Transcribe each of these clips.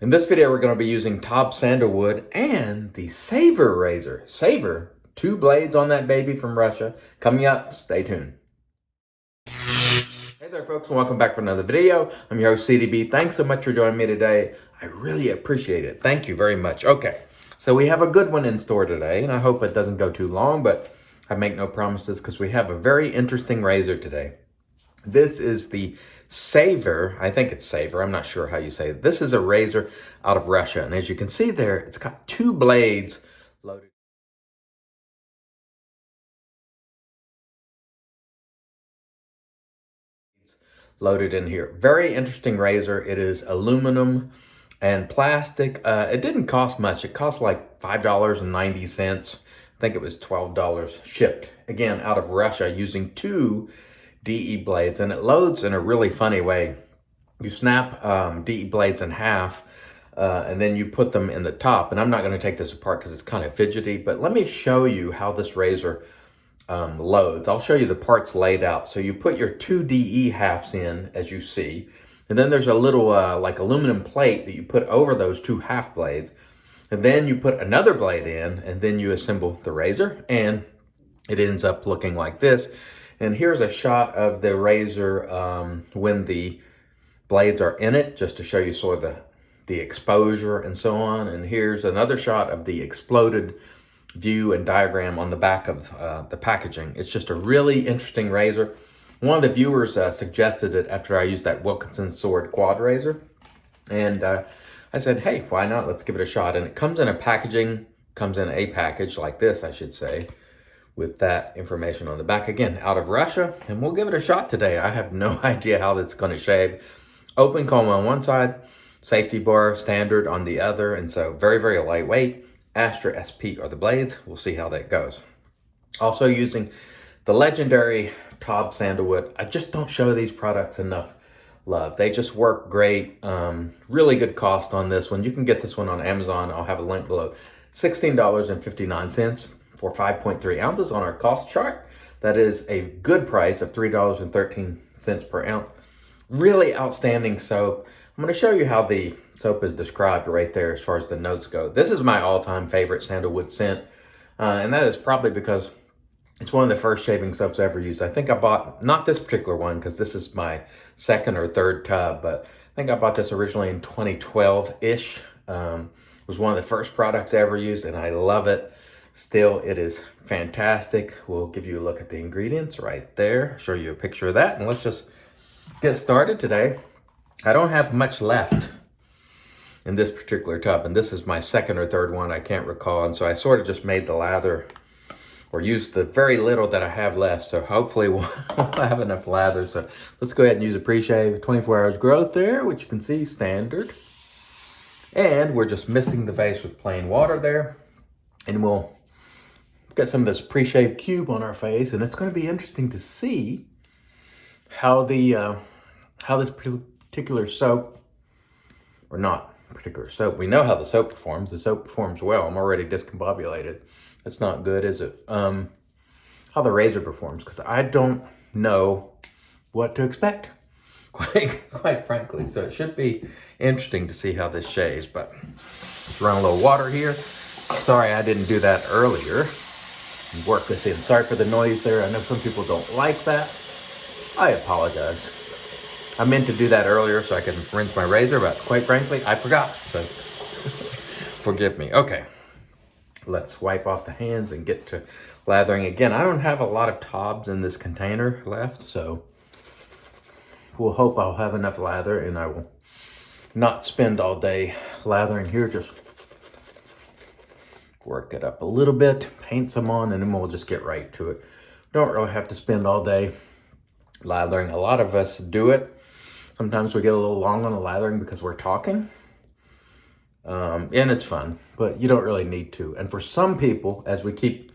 In this video, we're going to be using TOBS Sandalwood and the Saiver razor. Saiver, 2 blades on that baby from Russia. Coming up, stay tuned. Hey there folks, and welcome back for another video. I'm your host CDB. Thanks so much for joining me today. I really appreciate it. Thank you very much. Okay, so we have a good one in store today, and I hope it doesn't go too long, but I make no promises because we have a very interesting razor today. This is the Saiver, I think it's Saiver, I'm not sure how you say it. This is a razor out of Russia, and as you can see there, it's got 2 blades loaded. Loaded in here. Very interesting razor. It is aluminum and plastic. It didn't cost much. It cost like $5.90. I think it was $12 shipped. Again, out of Russia using 2 DE blades, and it loads in a really funny way. You snap DE blades in half and then you put them in the top, and I'm not going to take this apart because it's kind of fidgety, but let me show you how this razor loads. I'll show you the parts laid out. So you put your 2 DE halves in, as you see, and then there's a little like aluminum plate that you put over those 2 half blades, and then you put another blade in, and then you assemble the razor, and it ends up looking like this. And here's a shot of the razor when the blades are in it, just to show you sort of the exposure and so on. And here's another shot of the exploded view and diagram on the back of the packaging. It's just a really interesting razor. One of the viewers suggested it after I used that Wilkinson Sword quad razor. And I said, hey, why not? Let's give it a shot. And it comes in a packaging, comes in a package like this, I should say, with that information on the back, again, out of Russia, and we'll give it a shot today. I have no idea how that's going to shave. Open comb on one side, safety bar standard on the other, and so very, very lightweight. Astra SP are the blades. We'll see how that goes. Also using the legendary TOBS Sandalwood. I just don't show these products enough love. They just work great. Really good cost on this one. You can get this one on Amazon. I'll have a link below. $16.59. for 5.3 ounces on our cost chart. That is a good price of $3.13 per ounce. Really outstanding soap. I'm going to show you how the soap is described right there as far as the notes go. This is my all-time favorite sandalwood scent, and that is probably because it's one of the first shaving soaps I ever used. I think I bought, not this particular one because this is my 2nd or 3rd tub, but I think I bought this originally in 2012-ish. It was one of the first products I ever used, and I love it. Still, it is fantastic. We'll give you a look at the ingredients right there, show you a picture of that, and let's just get started today. I don't have much left in this particular tub, and this is my 2nd or 3rd one, I can't recall, and so I sort of just made the lather, or used the very little that I have left, so hopefully we'll have enough lather. So let's go ahead and use a pre-shave. 24 hours growth there, which you can see, standard. And we're just misting the face with plain water there, and we'll got some of this pre-shaved cube on our face, and it's going to be interesting to see how the how this particular soap, or not particular soap, we know how the soap performs. The soap performs well. I'm already discombobulated. That's not good, is it? How the razor performs, because I don't know what to expect, quite frankly. So it should be interesting to see how this shaves. But let's run a little water here. Sorry I didn't do that earlier. Work this in. Sorry for the noise there. I know some people don't like that. I apologize. I meant to do that earlier so I could rinse my razor, but quite frankly, I forgot. So forgive me. Okay. Let's wipe off the hands and get to lathering again. I don't have a lot of TOBS in this container left, so we'll hope I'll have enough lather and I will not spend all day lathering here. Just work it up a little bit, paint some on, and then we'll just get right to it. Don't really have to spend all day lathering. A lot of us do it. Sometimes we get a little long on the lathering because we're talking. And it's fun, but you don't really need to. And for some people, as we keep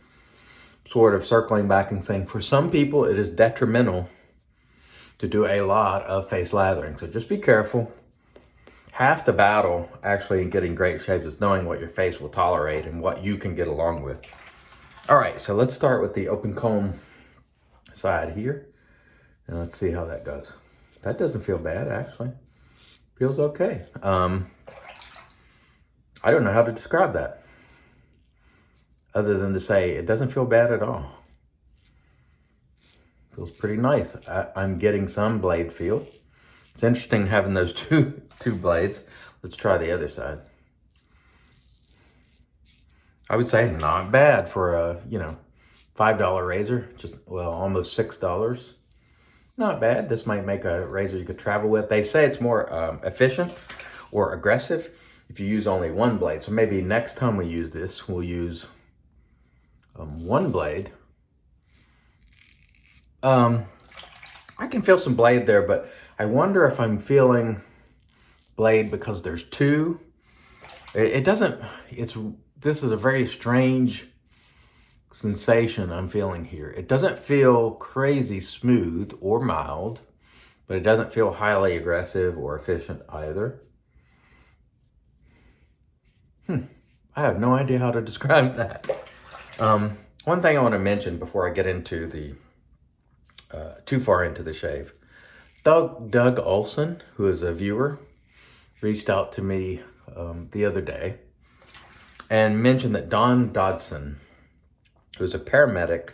sort of circling back and saying, for some people, it is detrimental to do a lot of face lathering. So just be careful. Half the battle actually in getting great shaves is knowing what your face will tolerate and what you can get along with. All right, so let's start with the open comb side here. And let's see how that goes. That doesn't feel bad, actually. Feels okay. I don't know how to describe that other than to say it doesn't feel bad at all. Feels pretty nice. I'm getting some blade feel. It's interesting having those two blades. Let's try the other side. I would say not bad for a, $5 razor, just, well, almost $6. Not bad. This might make a razor you could travel with. They say it's more efficient or aggressive if you use only one blade. So maybe next time we use this, we'll use one blade. I can feel some blade there, but I wonder if I'm feeling blade because there's two. This is a very strange sensation I'm feeling here. It doesn't feel crazy smooth or mild, but it doesn't feel highly aggressive or efficient either. I have no idea how to describe that. One thing I want to mention before I get into the too far into the shave. Doug Olson, who is a viewer, reached out to me the other day and mentioned that Don Dodson, who's a paramedic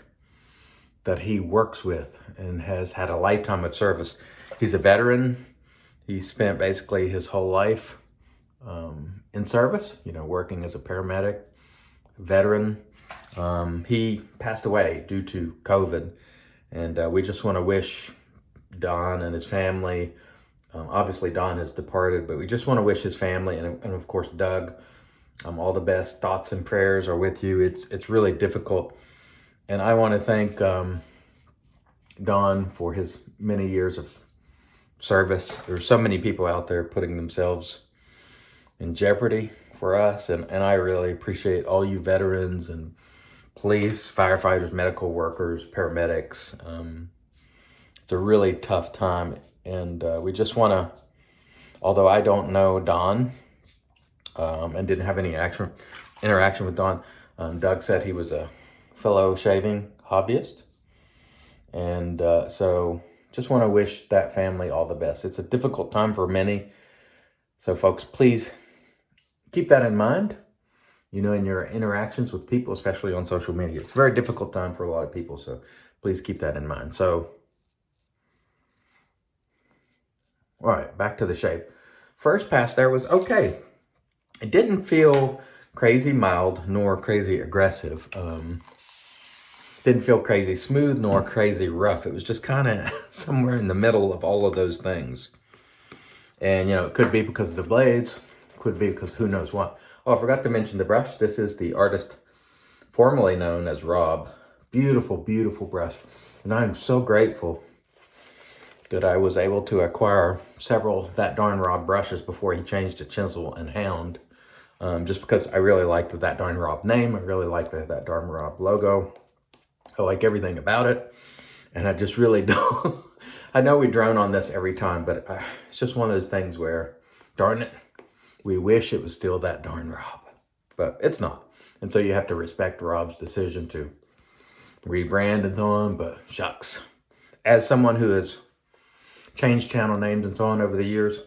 that he works with and has had a lifetime of service. He's a veteran. He spent basically his whole life in service, working as a paramedic, veteran. He passed away due to COVID. And we just want to wish Don and his family, obviously Don has departed, but we just want to wish his family and of course Doug, all the best. Thoughts and prayers are with you. It's really difficult. And I want to thank Don for his many years of service. There's so many people out there putting themselves in jeopardy for us. And I really appreciate all you veterans and police, firefighters, medical workers, paramedics. It's a really tough time. And we just want to, although I don't know Don and didn't have any interaction with Don, Doug said he was a fellow shaving hobbyist. And so just want to wish that family all the best. It's a difficult time for many. So folks, please keep that in mind. In your interactions with people, especially on social media. It's a very difficult time for a lot of people, so please keep that in mind. So, all right, back to the shave. First pass there was okay. It didn't feel crazy mild nor crazy aggressive. Didn't feel crazy smooth nor crazy rough. It was just kind of somewhere in the middle of all of those things. And, it could be because of the blades, could be because who knows what. Oh, I forgot to mention the brush. This is the artist formerly known as Rob. Beautiful, beautiful brush. And I'm so grateful that I was able to acquire several That Darn Rob brushes before he changed to Chisel and Hound. Just because I really like the That Darn Rob name. I really like the That Darn Rob logo. I like everything about it. And I just really don't. I know we drone on this every time, but it's just one of those things where, darn it, we wish it was still That Darn Rob, but it's not. And so you have to respect Rob's decision to rebrand and so on, but shucks. As someone who has changed channel names and so on over the years,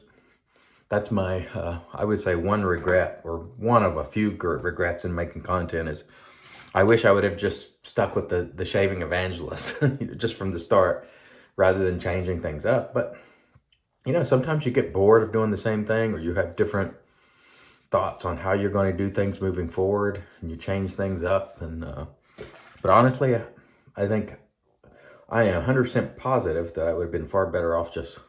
that's my, I would say one regret, or one of a few regrets in making content is I wish I would have just stuck with the Shaving Evangelist just from the start rather than changing things up. But, sometimes you get bored of doing the same thing, or you have different thoughts on how you're going to do things moving forward, and you change things up. And but honestly, I think I am 100% positive that I would have been far better off just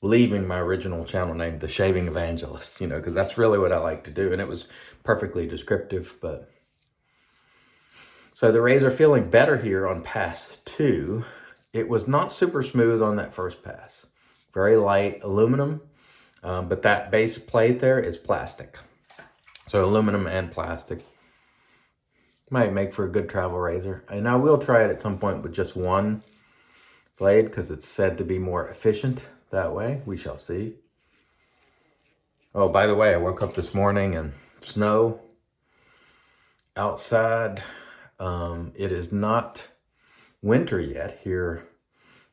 leaving my original channel name, The Shaving Evangelist, because that's really what I like to do. And it was perfectly descriptive. But so the razor feeling better here on pass 2. It was not super smooth on that first pass. Very light aluminum. But that base plate there is plastic. So aluminum and plastic. Might make for a good travel razor. And I will try it at some point with just one blade because it's said to be more efficient that way. We shall see. Oh, by the way, I woke up this morning and snow outside. It is not winter yet here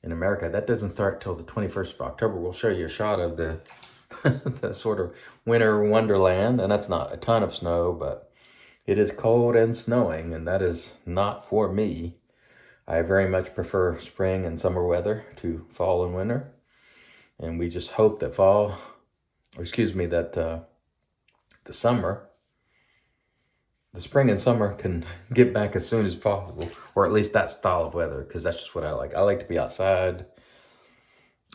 in America. That doesn't start till the 21st of October. We'll show you a shot of the the sort of winter wonderland. And that's not a ton of snow, but it is cold and snowing, and that is not for me. I very much prefer spring and summer weather to fall and winter. And we just hope that the spring and summer can get back as soon as possible, or at least that style of weather, because that's just what I like. I like to be outside.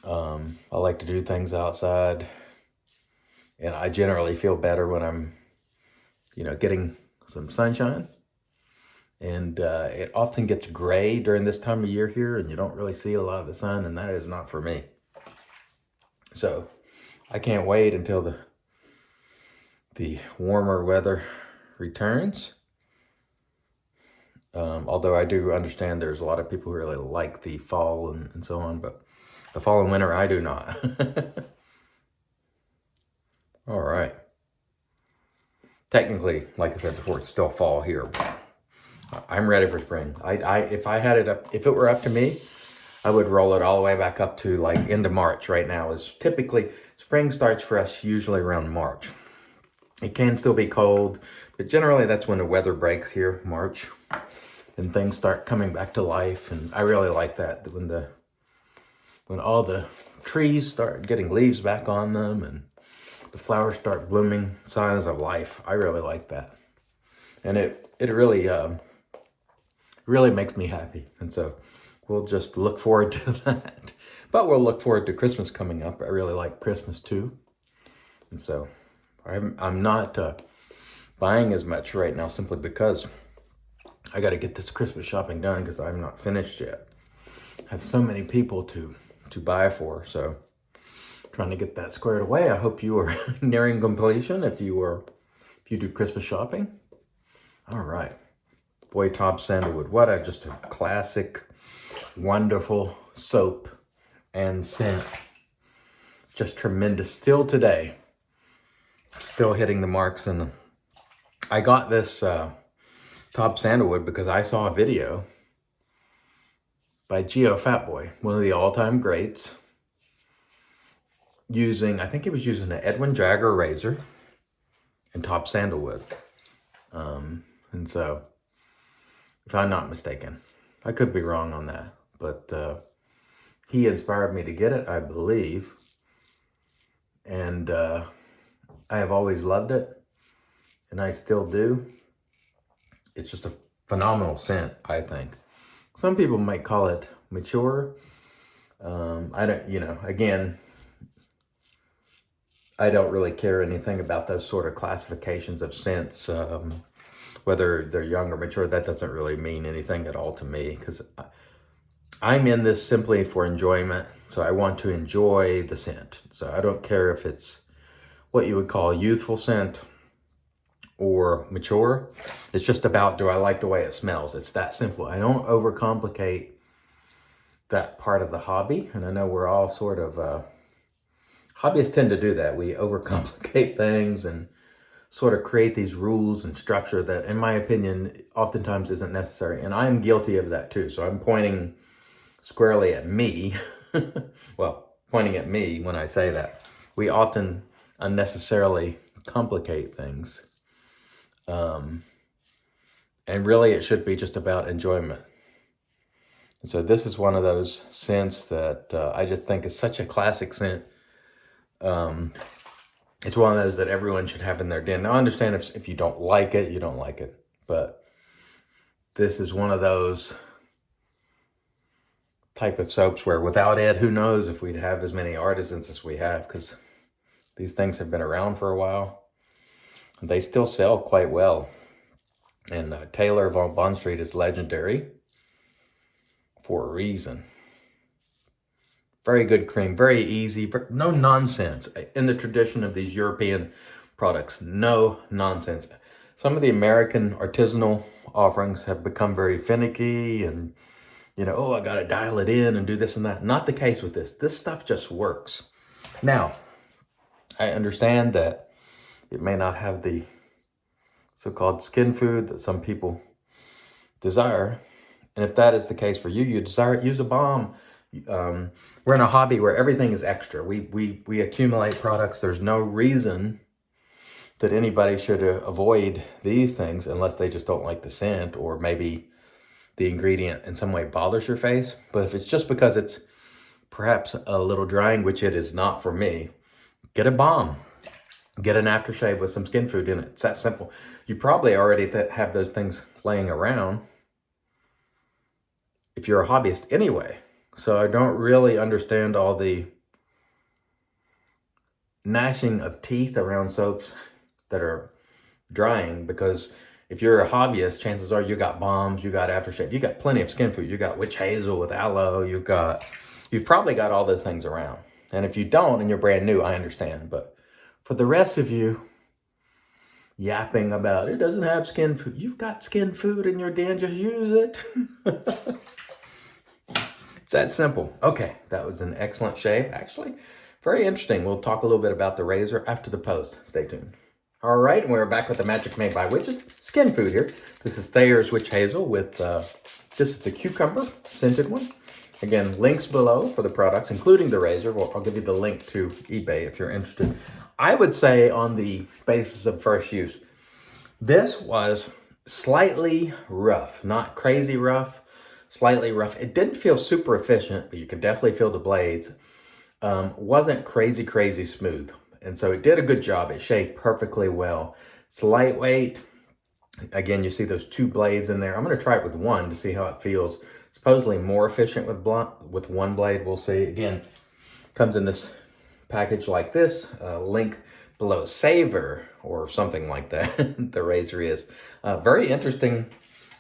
I like to do things outside. And I generally feel better when I'm, getting some sunshine. And it often gets gray during this time of year here, and you don't really see a lot of the sun, and that is not for me. So I can't wait until the warmer weather returns. Although I do understand there's a lot of people who really like the fall and so on, but the fall and winter, I do not. All right. Technically, like I said before, it's still fall here. I'm ready for spring. If it were up to me, I would roll it all the way back up to like end of March. Right now is typically spring starts for us usually around March. It can still be cold, but generally that's when the weather breaks here, March, and things start coming back to life. And I really like that when all the trees start getting leaves back on them and the flowers start blooming, signs of life. I really like that, and it really makes me happy. And so we'll just look forward to that. But we'll look forward to Christmas coming up. I really like Christmas too. And so I'm not buying as much right now simply because I got to get this Christmas shopping done because I'm not finished yet. I have so many people to buy for, so trying to get that squared away. I hope you are nearing completion if you do Christmas shopping. All right. Boy, TOBS Sandalwood. What just a classic, wonderful soap and scent. Just tremendous. Still today. Still hitting the marks. And I got this TOBS Sandalwood because I saw a video by Geo Fatboy, one of the all-time greats, I think he was using an Edwin Jagger razor and TOBS Sandalwood. And so, if I'm not mistaken, I could be wrong on that, but he inspired me to get it, I believe. And I have always loved it, and I still do. It's just a phenomenal scent, I think. Some people might call it mature. I don't, again, I don't really care anything about those sort of classifications of scents. Whether they're young or mature, that doesn't really mean anything at all to me, because I'm in this simply for enjoyment. So I want to enjoy the scent. So I don't care if it's what you would call youthful scent or mature. It's just about, do I like the way it smells? It's that simple. I don't overcomplicate that part of the hobby. And I know we're all sort of, hobbyists tend to do that. We overcomplicate things and sort of create these rules and structure that, in my opinion, oftentimes isn't necessary. And I'm guilty of that too. So I'm pointing squarely at me. Well, pointing at me when I say that. We often unnecessarily complicate things. And really it should be just about enjoyment. And so this is one of those scents that I just think is such a classic scent. It's one of those that everyone should have in their den. Now, I understand if you don't like it, you don't like it. But this is one of those type of soaps where without it, who knows if we'd have as many artisans as we have, because these things have been around for a while. And they still sell quite well. And Taylor von Bond Street is legendary for a reason. Very good cream, very easy, no nonsense. In the tradition of these European products, no nonsense. Some of the American artisanal offerings have become very finicky and, oh, I got to dial it in and do this and that. Not the case with this. This stuff just works. Now, I understand that it may not have the so-called skin food that some people desire. And if that is the case for you, you desire it, use a balm. We're in a hobby where everything is extra. We accumulate products. There's no reason that anybody should avoid these things unless they just don't like the scent, or maybe the ingredient in some way bothers your face. But if it's just because it's perhaps a little drying, which it is not for me, get a balm. Get an aftershave with some skin food in it. It's that simple. You probably already have those things laying around if you're a hobbyist anyway. So I don't really understand all the gnashing of teeth around soaps that are drying, because if you're a hobbyist, chances are you got balms, you got aftershave, you got plenty of skin food, you got witch hazel with aloe, you've probably got all those things around. And if you don't and you're brand new, I understand. But for the rest of you yapping about it doesn't have skin food, you've got skin food in your den, just use it. It's that simple. Okay, that was an excellent shave, actually. Very interesting. We'll talk a little bit about the razor after the post. Stay tuned. All right, and we're back with the Magic Made by Witches skin food here. This is Thayer's Witch Hazel with, this is the cucumber scented one. Again, links below for the products, including the razor. Well, I'll give you the link to eBay if you're interested. I would say, on the basis of first use, this was slightly rough, not crazy rough, slightly rough. It didn't feel super efficient, but you could definitely feel the blades. Wasn't crazy smooth. And so it did a good job. It shaved perfectly well. It's lightweight. Again, you see those two blades in there. I'm going to try it with one to see how it feels. Supposedly more efficient with one blade. We'll see. Again, comes in this package like this. Link below. Saiver or something like that. The razor is. Very interesting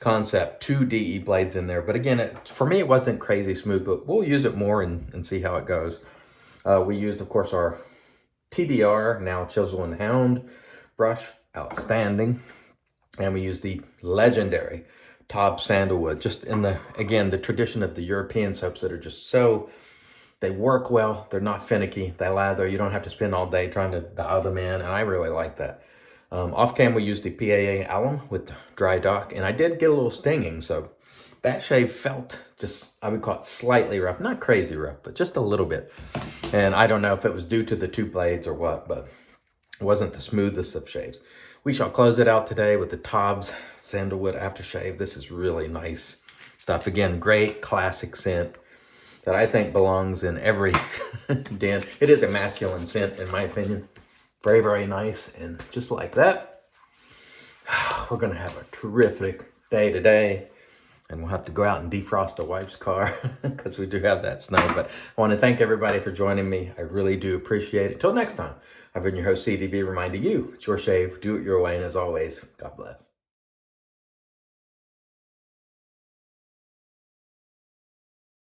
concept. 2 DE blades in there. But again, for me, it wasn't crazy smooth, but we'll use it more and see how it goes. We used, of course, our TDR, now Chisel and Hound brush. Outstanding. And we use the legendary TOBS Sandalwood, just in the, again, the tradition of the European soaps that are just so, they work well, they're not finicky, they lather, you don't have to spend all day trying to dial them in, and I really like that. Off cam, we used the PAA alum with dry dock, and I did get a little stinging, so that shave felt just, I would call it slightly rough, not crazy rough, but just a little bit. And I don't know if it was due to the 2 blades or what, but it wasn't the smoothest of shaves. We shall close it out today with the TOBS Sandalwood aftershave. This is really nice stuff. Again, great classic scent that I think belongs in every den. It is a masculine scent, in my opinion. Very nice. And just like that, we're going to have a terrific day today. And we'll have to go out and defrost the wife's car because we do have that snow. But I want to thank everybody for joining me. I really do appreciate it. Till next time, I've been your host, CDB, reminding you, it's your shave, do it your way. And as always, God bless.